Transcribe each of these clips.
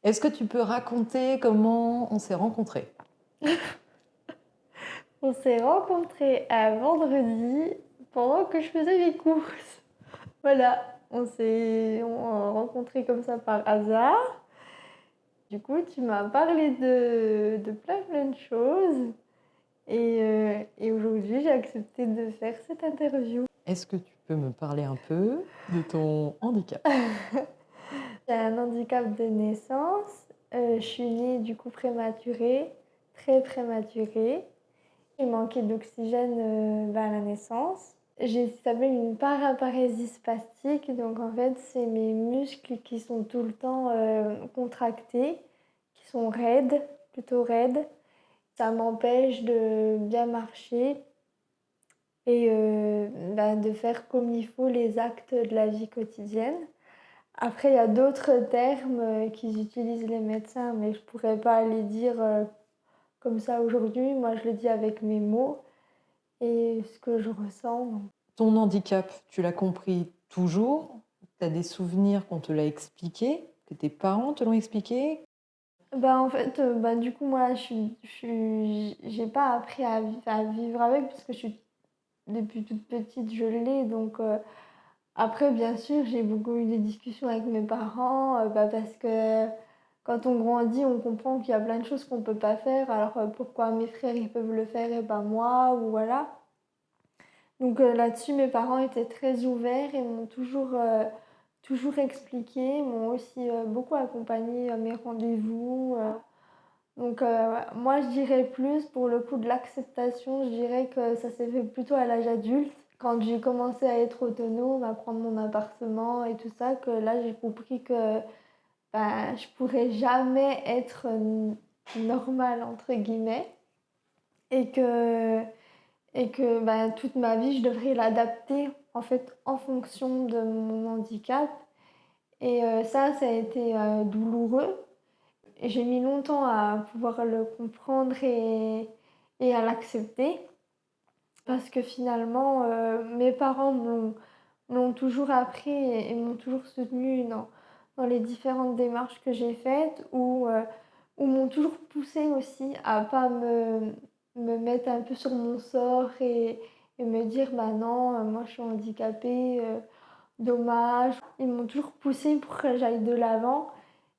Est-ce que tu peux raconter comment on s'est rencontrés? On s'est rencontrés un vendredi pendant que je faisais mes courses. Voilà, on rencontrés comme ça par hasard. Du coup, tu m'as parlé de plein de choses et aujourd'hui, j'ai accepté de faire cette interview. Est-ce que tu peux me parler un peu de ton handicap? J'ai un handicap de naissance, je suis née du coup prématurée, très prématurée. J'ai manqué d'oxygène, à la naissance. J'ai ce qui s'appelle une paraparésie spastique, donc en fait, c'est mes muscles qui sont tout le temps, contractés, qui sont raides, plutôt raides. Ça m'empêche de bien marcher et de faire comme il faut les actes de la vie quotidienne. Après, il y a d'autres termes, qu'ils utilisent les médecins, mais je pourrais pas les dire, comme ça aujourd'hui. Moi, je le dis avec mes mots et ce que je ressens. Ton handicap, tu l'as compris toujours? Tu as des souvenirs qu'on te l'a expliqué? Que tes parents te l'ont expliqué? En fait, du coup, moi, j'ai pas appris à vivre avec parce que je suis depuis toute petite, je l'ai donc après bien sûr, j'ai beaucoup eu des discussions avec mes parents, parce que quand on grandit, on comprend qu'il y a plein de choses qu'on peut pas faire alors, pourquoi mes frères, ils peuvent le faire et pas moi ou voilà. Donc là-dessus, mes parents étaient très ouverts et m'ont toujours expliqué, m'ont aussi, beaucoup accompagnée à mes rendez-vous. Donc moi, je dirais plus pour le coup de l'acceptation, je dirais que ça s'est fait plutôt à l'âge adulte. Quand j'ai commencé à être autonome, à prendre mon appartement et tout ça, que là, j'ai compris que, je pourrais jamais être, «normale» entre guillemets et que toute ma vie, je devrais l'adapter, en fait, en fonction de mon handicap et ça a été, douloureux et j'ai mis longtemps à pouvoir le comprendre et à l'accepter parce que finalement, mes parents me l'ont toujours appris et m'ont toujours soutenue dans les différentes démarches que j'ai faites ou m'ont toujours poussée aussi à pas me mettre un peu sur mon sort et me dire: «Bah non, moi je suis handicapée, dommage». Ils m'ont toujours poussée pour que j'aille de l'avant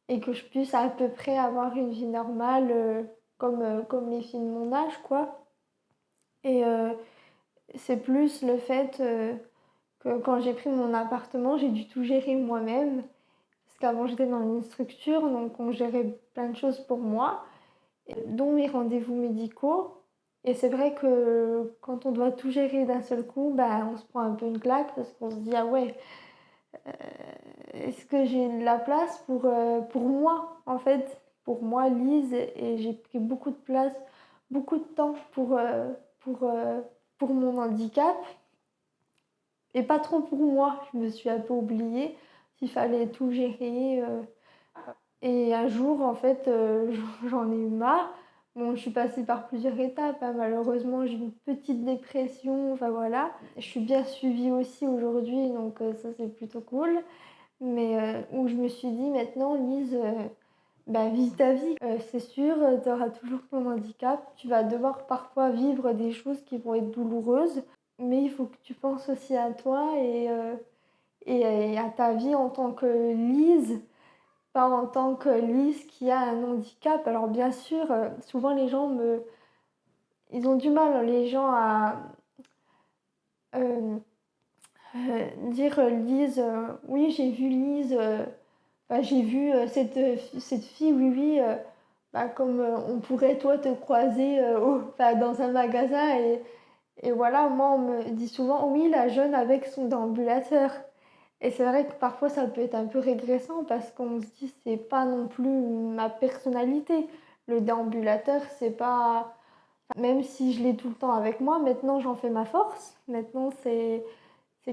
et que je puisse à peu près avoir une vie normale, comme les filles de mon âge, quoi et c'est plus le fait, que quand j'ai pris mon appartement, j'ai dû tout gérer moi-même. Parce qu'avant, j'étais dans une structure, donc on gérait plein de choses pour moi, dont mes rendez-vous médicaux et c'est vrai que quand on doit tout gérer d'un seul coup, on se prend un peu une claque parce qu'on se dit: «Ah ouais, heu, est-ce que j'ai de la place pour moi?» en fait, pour moi, Lise et j'ai pris beaucoup de place, beaucoup de temps pour, heu, pour mon handicap et pas trop pour moi. Je me suis un peu oubliée, s'il fallait tout gérer, et un jour, en fait, j'en ai eu marre. Bon, je suis passée par plusieurs étapes, hein. Malheureusement, j'ai une petite dépression, enfin voilà. Je suis bien suivie aussi aujourd'hui, donc ça, c'est plutôt cool. Mais où je me suis dit: «Maintenant Lise, vis ta vie, c'est sûr, tu auras toujours ton handicap. Tu vas devoir parfois vivre des choses qui vont être douloureuses, mais il faut que tu penses aussi à toi et à ta vie en tant que Lise, pas en tant que Lise qui a un handicap». Alors bien sûr, souvent les gens me ils ont du mal, les gens à, hem, dire, Lise, «Oui, j'ai vu Lise, j'ai vu, cette fille, oui, oui», comme, on pourrait toi te croiser, dans un magasin et voilà, moi on me dit souvent: «Oui, la jeune avec son déambulateur» et c'est vrai que parfois ça peut être un peu régressant parce qu'on se dit: «C'est pas non plus ma personnalité». Le déambulateur, c'est pas même si je l'ai tout le temps avec moi, maintenant j'en fais ma force. Maintenant c'est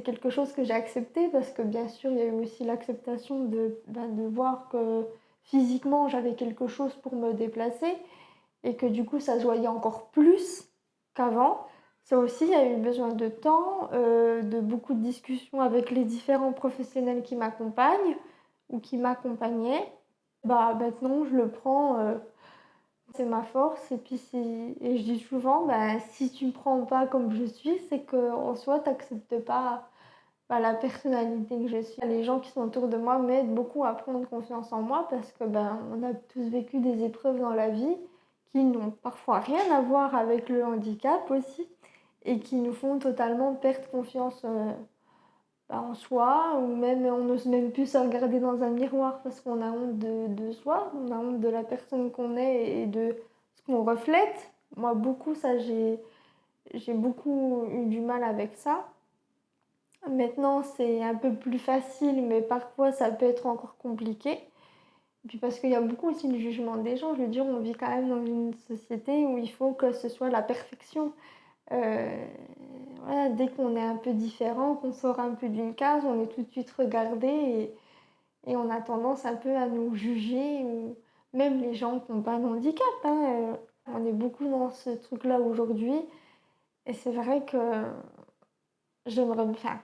quelque chose que j'ai accepté parce que bien sûr, il y a eu aussi l'acceptation de voir que physiquement j'avais quelque chose pour me déplacer et que du coup ça se voyait encore plus qu'avant. Ça aussi, il y a eu besoin de temps, de beaucoup de discussions avec les différents professionnels qui m'accompagnent ou qui m'accompagnaient. Bah, maintenant, je le prends, c'est ma force et puis et je dis souvent: «Bah, si tu me prends pas comme je suis, c'est qu'en soi, tu acceptes pas, bah, la personnalité que je suis». Les gens qui sont autour de moi m'aident beaucoup à prendre confiance en moi parce que, ben, on a tous vécu des épreuves dans la vie qui n'ont parfois rien à voir avec le handicap aussi et qui nous font totalement perdre confiance, bah, en soi ou même on n'ose même plus se regarder dans un miroir parce qu'on a honte de soi, on a honte de la personne qu'on est et de ce qu'on reflète. Moi, beaucoup ça, j'ai beaucoup eu du mal avec ça. Maintenant, c'est un peu plus facile, mais parfois ça peut être encore compliqué. Et puis parce qu'il y a beaucoup aussi le jugement des gens. Je veux dire, on vit quand même dans une société où il faut que ce soit la perfection. Heu, voilà, dès qu'on est un peu différent, qu'on sort un peu d'une case, on est tout de suite regardé et on a tendance un peu à nous juger ou même les gens qui ont pas de handicap, hein, on est beaucoup dans ce truc-là aujourd'hui et c'est vrai que j'aimerais enfin,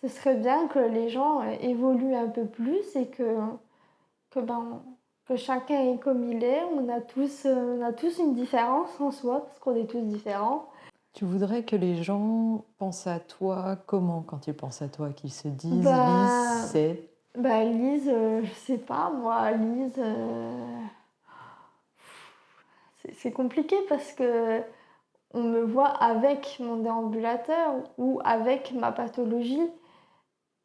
ce serait bien que les gens, évoluent un peu plus et ben, que chacun est comme il est. On a tous une différence en soi parce qu'on est tous différents. Tu voudrais que les gens pensent à toi comment quand ils pensent à toi? Qu'ils se disent: «Lise, Bah c'est» Lise, je sais pas moi, Lise, c'est compliqué parce qu'on me voit avec mon déambulateur ou avec ma pathologie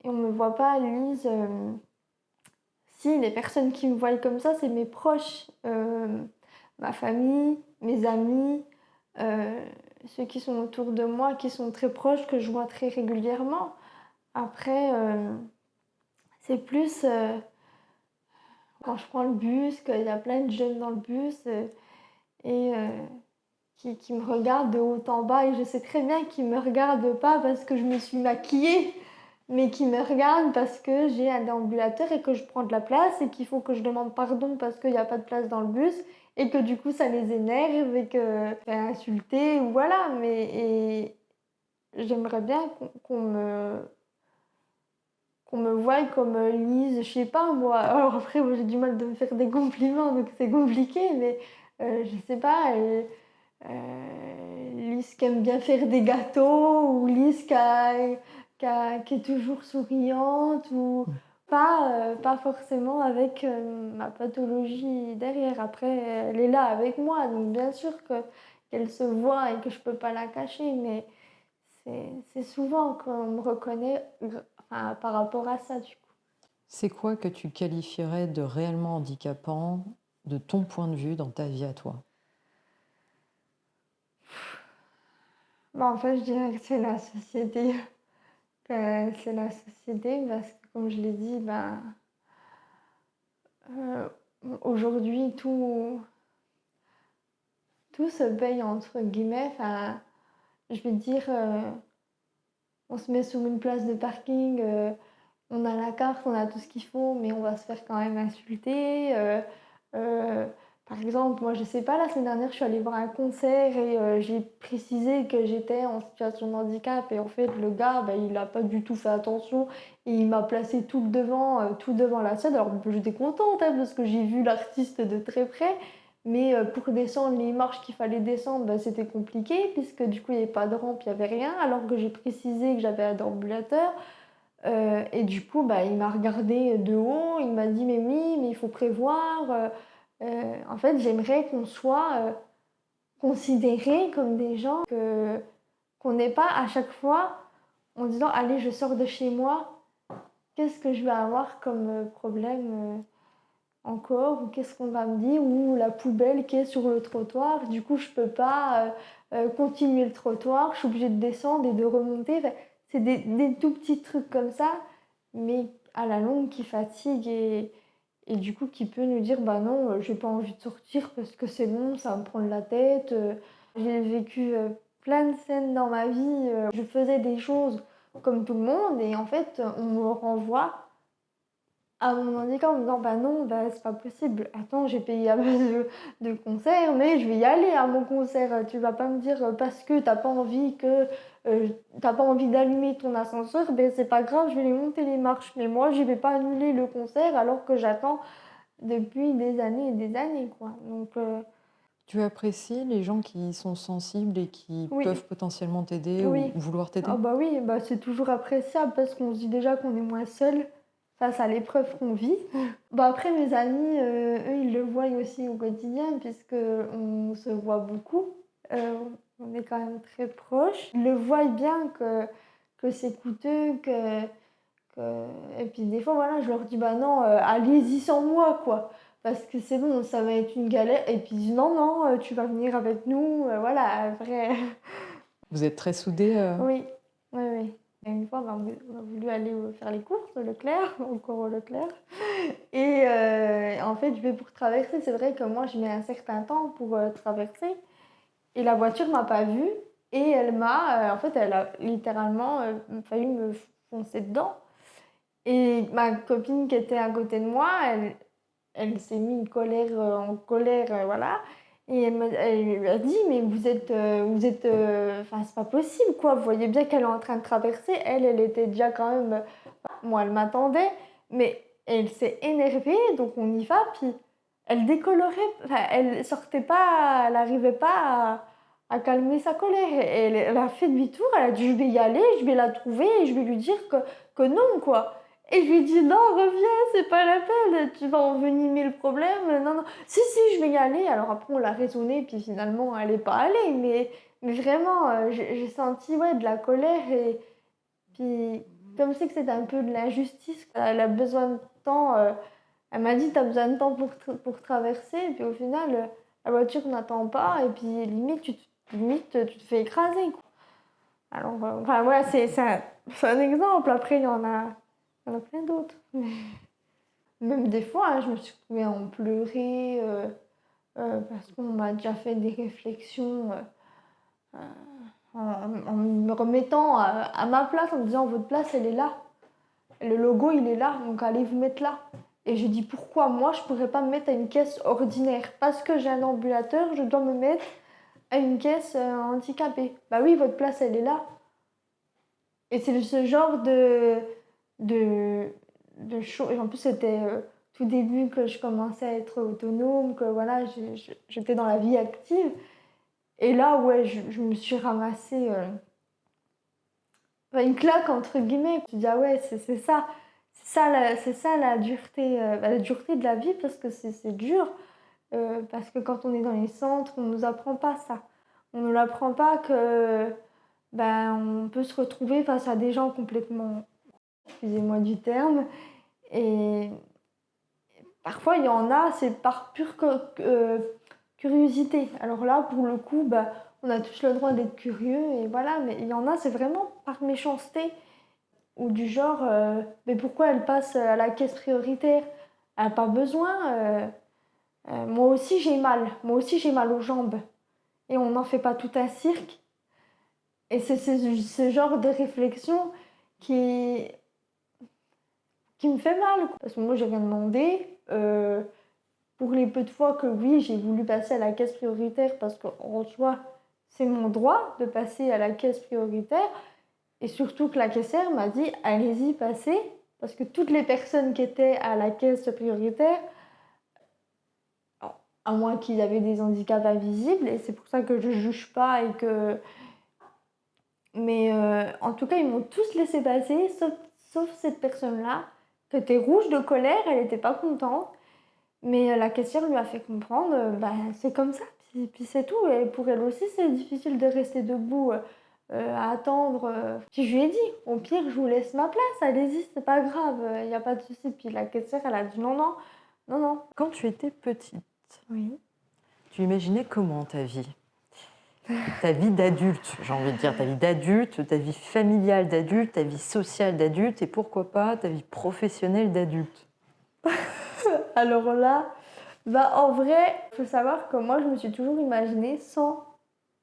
et on me voit pas Lise, si les personnes qui me voient comme ça, c'est mes proches, ma famille, mes amis, heu, ceux qui sont autour de moi, qui sont très proches, que je vois très régulièrement. Après, c'est plus, quand je prends le bus, qu'il y a plein de jeunes dans le bus, et qui me regardent de haut en bas et je sais très bien qu'ils me regardent pas parce que je me suis maquillée, mais qu'ils me regardent parce que j'ai un déambulateur et que je prends de la place et qu'il faut que je demande pardon parce qu'il y a pas de place dans le bus et que du coup ça les énerve et que je fais insulter ou voilà, mais et j'aimerais bien qu'on me voie comme, Lise, je sais pas moi. Alors après, moi j'ai du mal de me faire des compliments donc c'est compliqué, mais je sais pas, Lise qui aime bien faire des gâteaux ou Lise qui est toujours souriante ou mmh. pas forcément avec, ma pathologie derrière. Après, elle est là avec moi, donc bien sûr qu'elle se voit et que je peux pas la cacher, mais c'est souvent qu'on me reconnaît enfin, par rapport à ça, du coup. C'est quoi que tu qualifierais de réellement handicapant, de ton point de vue, dans ta vie à toi? Bah, en fait, je dirais que c'est la société, c'est la société parce que comme je l'ai dit, ben, heu, aujourd'hui tout se paye entre guillemets, enfin, je vais dire, on se met sur une place de parking, on a la carte, on a tout ce qu'il faut, mais on va se faire quand même insulter, heu, par exemple, moi, je sais pas, la semaine dernière, je suis allée voir un concert et j'ai précisé que j'étais en situation de handicap et en fait, le gars, bah, il a pas du tout fait attention et il m'a placée tout devant la scène. Alors, j'étais contente, hein, parce que j'ai vu l'artiste de très près, mais pour descendre les marches qu'il fallait descendre, bah, c'était compliqué puisque du coup, il y avait pas de rampe, il y avait rien, alors que j'ai précisé que j'avais un déambulateur. Et du coup, bah, il m'a regardé de haut, il m'a dit: «Mais oui, mais il faut prévoir», en fait, j'aimerais qu'on soit, considérés comme des gens qu'on n'ait pas à chaque fois en disant: «Allez, je sors de chez moi, qu'est-ce que je vais avoir comme, problème, encore? Ou qu'est-ce qu'on va me dire? Ou la poubelle qui est sur le trottoir, du coup, je peux pas, continuer le trottoir, je suis obligée de descendre et de remonter». Enfin, c'est des tout petits trucs comme ça, mais à la longue qui fatiguent et du coup qui peut nous dire: «Bah non, j'ai pas envie de sortir parce que c'est bon, ça va me prendre la tête». J'ai vécu, plein de scènes dans ma vie, je faisais des choses comme tout le monde et en fait, on me renvoie à mon handicap en me disant: «Bah non, bah c'est pas possible. Attends, j'ai payé à base de concert, mais je vais y aller à mon concert. Tu vas pas me dire, parce que tu pas envie d'allumer ton ascenseur, ben c'est pas grave, je vais les monter les marches. Mais moi, je vais pas annuler le concert alors que j'attends depuis des années et des années, quoi. Donc, Tu apprécies les gens qui sont sensibles et qui oui, peuvent potentiellement t'aider ou oui. vouloir Ah t'aider? bah oui, bah c'est toujours appréciable parce qu'on se dit déjà qu'on est moins seul face à l'épreuve qu'on vit. Bah après, mes amis, eux, ils le voient aussi au quotidien puisque on se voit beaucoup. Euh, on est quand même très proches. Ils le voient bien que c'est coûteux, et puis des fois, voilà, je leur dis, bah non, allez-y sans moi, quoi. Parce que c'est bon, ça va être une galère. Et puis, non, non, tu vas venir avec nous. Voilà, après. Vous êtes très soudés, Oui, oui, oui. Et une fois, ben, on a voulu aller faire les courses au Leclerc, encore au Leclerc. Et en fait, je vais pour traverser. C'est vrai que moi, je mets un certain temps pour traverser. Et la voiture m'a pas vue. Et en fait, elle a littéralement failli me foncer dedans. Et ma copine qui était à côté de moi, elle s'est mise en colère, voilà. Et elle lui a dit, mais enfin, c'est pas possible, quoi. Vous voyez bien qu'elle est en train de traverser. Elle était déjà quand même, moi, elle m'attendait, mais elle s'est énervée, donc on y va, puis elle décolorait, enfin, elle sortait pas, elle n'arrivait pas à calmer sa colère. Et elle a fait demi-tour, elle a dit, je vais y aller, je vais la trouver et je vais lui dire que non, quoi. Et je lui ai dit, non, reviens, c'est pas la peine, tu vas envenimer le problème. Non, non, si, si, je vais y aller. Alors après, on l'a raisonné, puis finalement, elle n'est pas allée. Mais vraiment, j'ai senti, ouais, de la colère. Et puis, comme c'est que c'était un peu de l'injustice, elle a besoin de temps. Elle m'a dit, tu as besoin de temps pour traverser. Et puis au final, la voiture n'attend pas. Et puis limite, tu te fais écraser, quoi. Alors, enfin, voilà, c'est un exemple. Après, il y en a plein d'autres. Même des fois, hein, je me suis retrouvée à en pleurer parce qu'on m'a déjà fait des réflexions en me remettant à ma place, en me disant votre place, elle est là. Le logo, il est là, donc allez vous mettre là. Et je dis pourquoi moi, je ne pourrais pas me mettre à une caisse ordinaire? Parce que j'ai un ambulateur, je dois me mettre à une caisse handicapée. Bah oui, votre place, elle est là. Et c'est ce genre de, de choses. Et en plus, c'était tout début que je commençais à être autonome, que voilà, j'étais dans la vie active. Et là, ouais, je me suis ramassée enfin, une claque, entre guillemets. Je me dis, ah ouais, c'est ça. C'est ça la dureté, la dureté de la vie, parce que c'est dur. Parce que quand on est dans les centres, on ne nous apprend pas ça. On ne nous apprend pas que ben, on peut se retrouver face à des gens complètement, excusez-moi du terme, et parfois il y en a, c'est par pure curiosité. Alors là, pour le coup, bah, on a tous le droit d'être curieux, et voilà, mais il y en a, c'est vraiment par méchanceté, ou du genre, mais pourquoi elle passe à la caisse prioritaire? Elle n'a pas besoin. Moi aussi j'ai mal aux jambes. Et on n'en fait pas tout un cirque. Et c'est ce genre de réflexion qui, qui me fait mal, quoi. Parce que moi, j'ai rien demandé. Pour les peu de fois que oui, j'ai voulu passer à la caisse prioritaire parce qu'en soi, c'est mon droit de passer à la caisse prioritaire. Et surtout que la caissière m'a dit, allez-y, passez. Parce que toutes les personnes qui étaient à la caisse prioritaire, à moins qu'ils avaient des handicaps invisibles, et c'est pour ça que je ne juge pas et que... Mais en tout cas, ils m'ont tous laissé passer, sauf cette personne-là, qui était rouge de colère, elle n'était pas contente. Mais la caissière lui a fait comprendre, bah, c'est comme ça, puis c'est tout. Et pour elle aussi, c'est difficile de rester debout à attendre. Puis je lui ai dit, au pire, je vous laisse ma place, allez-y, c'est pas grave, il n'y a pas de souci. Puis la caissière, elle a dit non, non, non, non. Quand tu étais petite, Oui. tu imaginais comment ta vie? Ta vie d'adulte, j'ai envie de dire, ta vie d'adulte, ta vie familiale d'adulte, ta vie sociale d'adulte et pourquoi pas ta vie professionnelle d'adulte. Alors là, bah, en vrai, il faut savoir que moi, je me suis toujours imaginée sans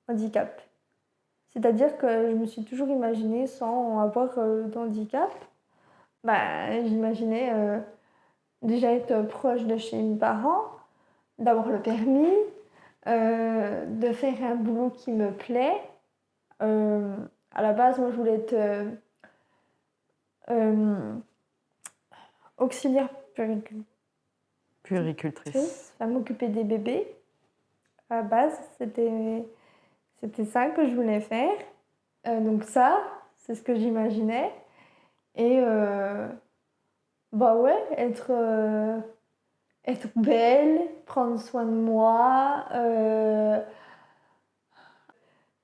handicap. C'est-à-dire que je me suis toujours imaginée sans avoir d'handicap. Bah, j'imaginais déjà être proche de chez mes parents, d'avoir le permis, de faire un boulot qui me plaît. À la base, moi, je voulais être euh, auxiliaire puéricultrice. Puéricultrice. Enfin, m'occuper des bébés. À la base, c'était ça que je voulais faire. Donc ça, c'est ce que j'imaginais. Et bah ouais, être belle, prendre soin de moi.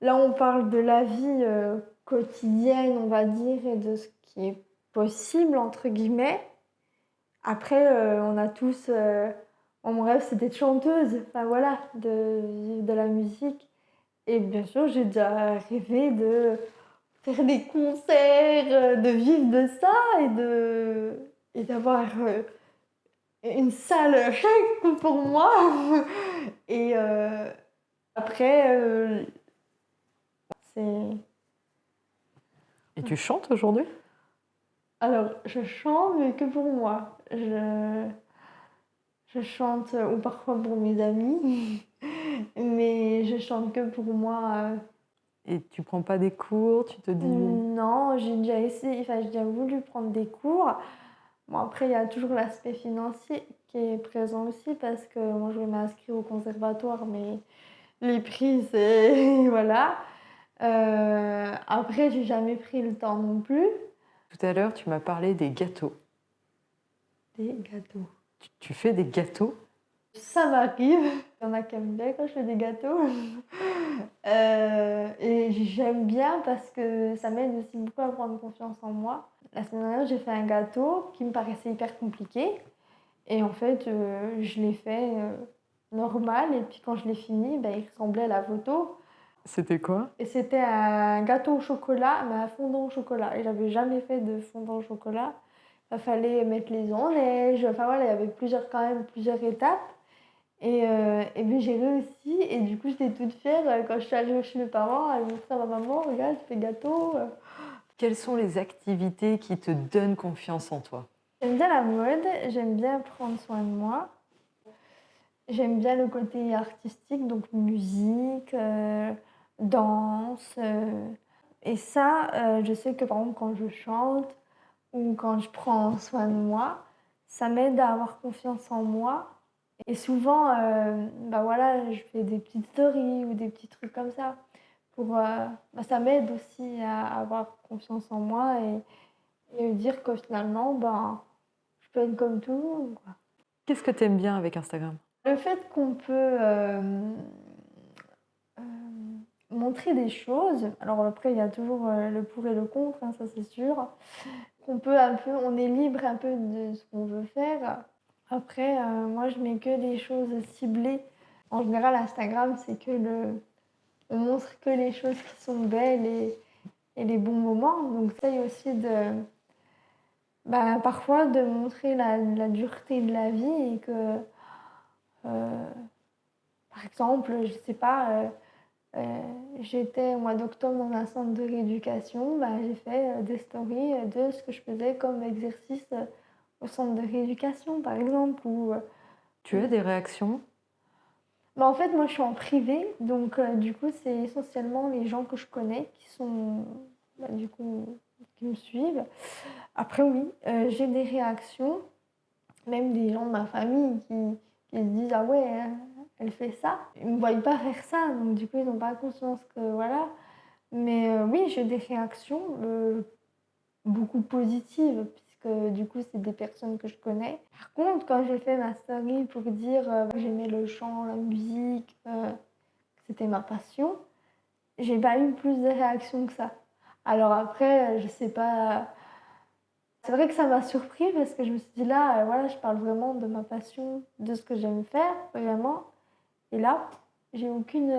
Là, on parle de la vie quotidienne, on va dire, et de ce qui est possible, entre guillemets. Après, on a tous... mon rêve, c'est d'être chanteuse, enfin voilà, de vivre de la musique. Et bien sûr, j'ai déjà rêvé de faire des concerts, de vivre de ça et d'avoir une salle rien que pour moi. Et après, c'est... Et tu chantes aujourd'hui? Alors, je chante, mais que pour moi. Je chante, ou parfois pour mes amis, mais je chante que pour moi. Et tu prends pas des cours, tu te dis... Non, j'ai déjà essayé, enfin, j'ai déjà voulu prendre des cours. Bon, après, il y a toujours l'aspect financier qui est présent aussi parce que moi, je vais m'inscrire au conservatoire, mais les prix, c'est... voilà. Après, j'ai jamais pris le temps non plus. Tout à l'heure, tu m'as parlé des gâteaux. Des gâteaux. Tu fais des gâteaux? Ça m'arrive. Il y en a qui aiment bien quand je fais des gâteaux. Et j'aime bien parce que ça m'aide aussi beaucoup à prendre confiance en moi. La semaine dernière, j'ai fait un gâteau qui me paraissait hyper compliqué. Et en fait, je l'ai fait normal. Et puis quand je l'ai fini, ben, il ressemblait à la photo. C'était quoi? Et c'était un gâteau au chocolat, mais un fondant au chocolat. Et j'avais jamais fait de fondant au chocolat. Il fallait mettre les œufs en neige. Enfin voilà, il y avait quand même plusieurs étapes. Et puis j'ai réussi. Et du coup, j'étais toute fière quand je suis allée chez mes parents à montrer à ma maman, regarde, je fais gâteau. Quelles sont les activités qui te donnent confiance en toi? J'aime bien la mode, j'aime bien prendre soin de moi. J'aime bien le côté artistique, donc musique, danse. Et ça, je sais que par exemple quand je chante ou quand je prends soin de moi, ça m'aide à avoir confiance en moi. Et souvent, bah voilà, je fais des petites stories ou des petits trucs comme ça. Bah ça m'aide aussi à avoir confiance en moi et me dire que finalement, ben, je peux être comme tout le monde, quoi. Qu'est-ce que tu aimes bien avec Instagram? Le fait qu'on peut euh, montrer des choses, alors après il y a toujours le pour et le contre, hein, ça c'est sûr, qu'on peut un peu, on est libre un peu de ce qu'on veut faire. Après, moi je mets que des choses ciblées. En général, Instagram, on montre que les choses qui sont belles et les bons moments. Donc ça, il y a aussi bah, parfois de montrer la dureté de la vie et que euh, par exemple, je sais pas, j'étais au mois d'octobre dans un centre de rééducation, bah, j'ai fait des stories de ce que je faisais comme exercice au centre de rééducation, par exemple. Tu as des réactions? Bah, en fait, moi, je suis en privé, donc du coup, c'est essentiellement les gens que je connais qui sont, bah, du coup, qui me suivent. Après, oui, j'ai des réactions, même des gens de ma famille qui se disent ah ouais, elle fait ça. Ils ne me voient pas faire ça, donc du coup, ils n'ont pas conscience que voilà. Mais oui, j'ai des réactions beaucoup positives, puisque du coup, c'est des personnes que je connais. Par contre, quand j'ai fait ma story pour dire que j'aimais le chant, la musique, que c'était ma passion, j'ai pas eu plus de réactions que ça. Alors après, je sais pas. C'est vrai que ça m'a surpris parce que je me suis dit là, voilà, je parle vraiment de ma passion, de ce que j'aime faire, vraiment. Et là, j'ai aucune.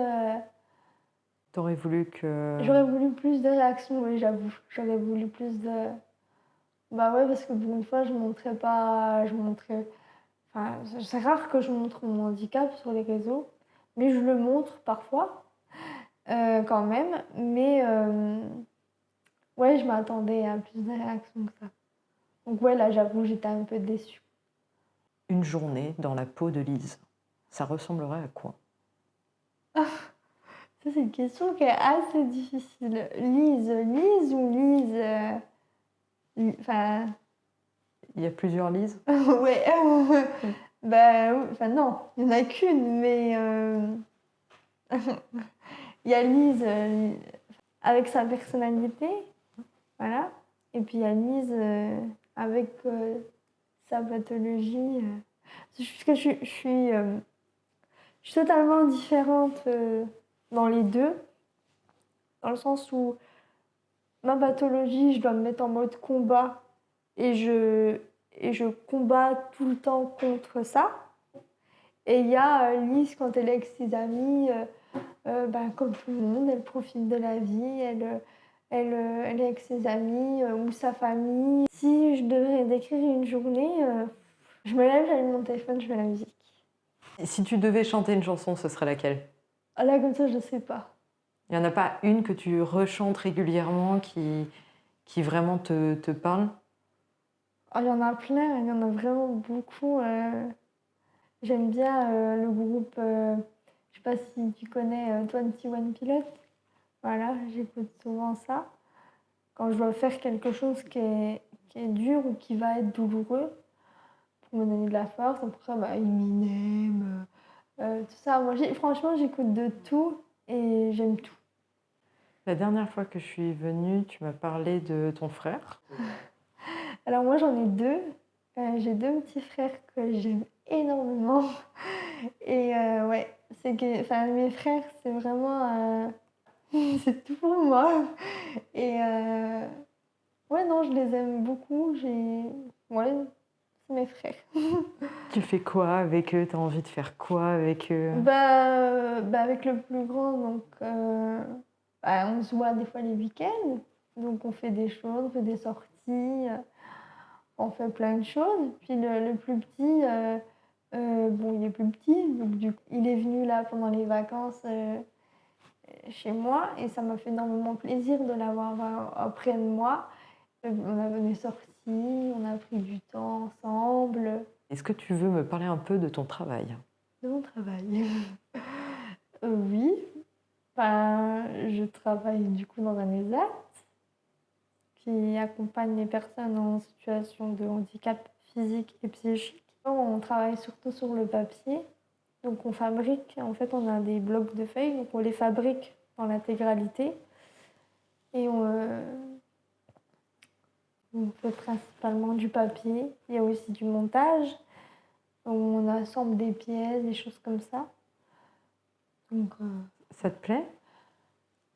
T'aurais voulu que... J'aurais voulu plus de réactions, oui, j'avoue. J'aurais voulu plus de. Bah ouais, parce que pour une fois, je montrais pas. Je montrais. Enfin, c'est rare que je montre mon handicap sur les réseaux, mais je le montre parfois, quand même. Mais ouais, je m'attendais à plus de réactions que ça. Donc ouais, là, j'avoue, j'étais un peu déçue. Une journée dans la peau de Lise, ça ressemblerait à quoi? Ça, c'est une question qui est assez difficile. Lise ou Lise enfin, Il y a plusieurs Lises? ouais. Bah, oui, enfin non, il n'y en a qu'une, mais il y a Lise, avec sa personnalité, voilà, et puis il y a Lise, avec, sa pathologie, c'est juste que je suis totalement différente, dans les 2, dans le sens où ma pathologie, je dois me mettre en mode combat et je combats tout le temps contre ça. Et il y a, Lise quand elle est avec ses amis, bah, comme tout le monde, elle profite de la vie, elle est avec ses amis, ou sa famille. Si je devais décrire une journée, je me lève, j'allume mon téléphone, je mets la musique. Et si tu devais chanter une chanson, ce serait laquelle? Ah là, comme ça, je sais pas. Il n'y en a pas une que tu rechantes régulièrement qui vraiment te parle? Ah, il y en a plein, il y en a vraiment beaucoup, j'aime bien, le groupe, je sais pas si tu connais, 21 Pilots? Voilà, j'écoute souvent ça. Quand je dois faire quelque chose qui est dur ou qui va être douloureux, pour me donner de la force. Après, bah, Eminem, tout ça. Moi, franchement, j'écoute de tout et j'aime tout. La dernière fois que je suis venue, tu m'as parlé de ton frère. Alors moi, j'en ai 2. J'ai 2 petits frères que j'aime énormément et ouais, c'est que enfin, mes frères, c'est vraiment, c'est tout pour moi et ouais, non, je les aime beaucoup. Ouais, c'est mes frères. Tu fais quoi avec eux? Tu as envie de faire quoi avec eux? Bah, avec le plus grand, donc bah, on se voit des fois les week-ends, donc on fait des choses, on fait des sorties, on fait plein de choses. Puis le plus petit, bon, il est plus petit, donc du coup, il est venu là pendant les vacances, chez moi et ça m'a fait énormément plaisir de l'avoir, auprès de moi. On a des sorties, on a pris du temps ensemble. Est-ce que tu veux me parler un peu de ton travail? De mon travail. Oui. Enfin, je travaille du coup dans un ESAT qui accompagne les personnes en situation de handicap physique et psychique. On travaille surtout sur le papier. Donc on fabrique, en fait on a des blocs de feuilles, donc on les fabrique dans l'intégralité. Et on fait principalement du papier. Il y a aussi du montage, où on assemble des pièces, des choses comme ça. Donc, Ça te plaît?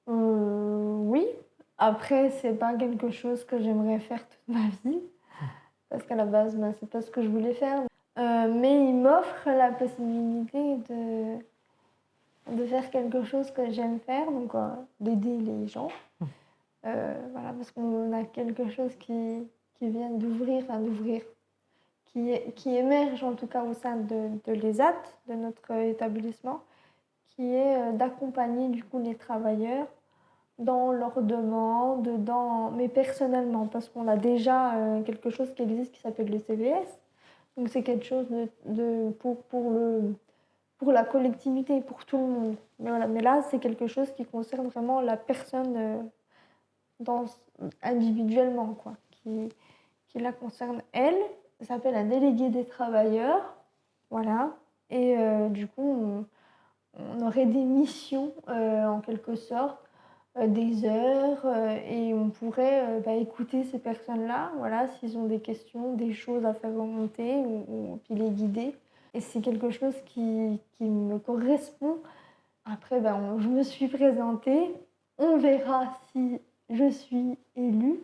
oui. Après, c'est pas quelque chose que j'aimerais faire toute ma vie, parce qu'à la base, ben, c'est pas ce que je voulais faire. Mais il m'offre la possibilité de faire quelque chose que j'aime faire, donc d'aider les gens. Voilà, parce qu'on a quelque chose qui vient d'ouvrir, enfin d'ouvrir, qui émerge en tout cas au sein de l'ESAT, de notre établissement, qui est d'accompagner du coup les travailleurs dans leurs demandes, mais personnellement, parce qu'on a déjà quelque chose qui existe qui s'appelle le CVS. Donc c'est quelque chose pour la collectivité, pour tout le monde. Mais, voilà. Mais là, c'est quelque chose qui concerne vraiment la personne dans, individuellement, quoi, qui la concerne elle. Ça s'appelle un délégué des travailleurs. Voilà. Et du coup, on aurait des missions en quelque sorte, des heures, et on pourrait bah, écouter ces personnes-là, voilà, s'ils ont des questions, des choses à faire remonter, ou puis les guider. Et c'est quelque chose qui me correspond. Après, ben, je me suis présentée. On verra si je suis élue.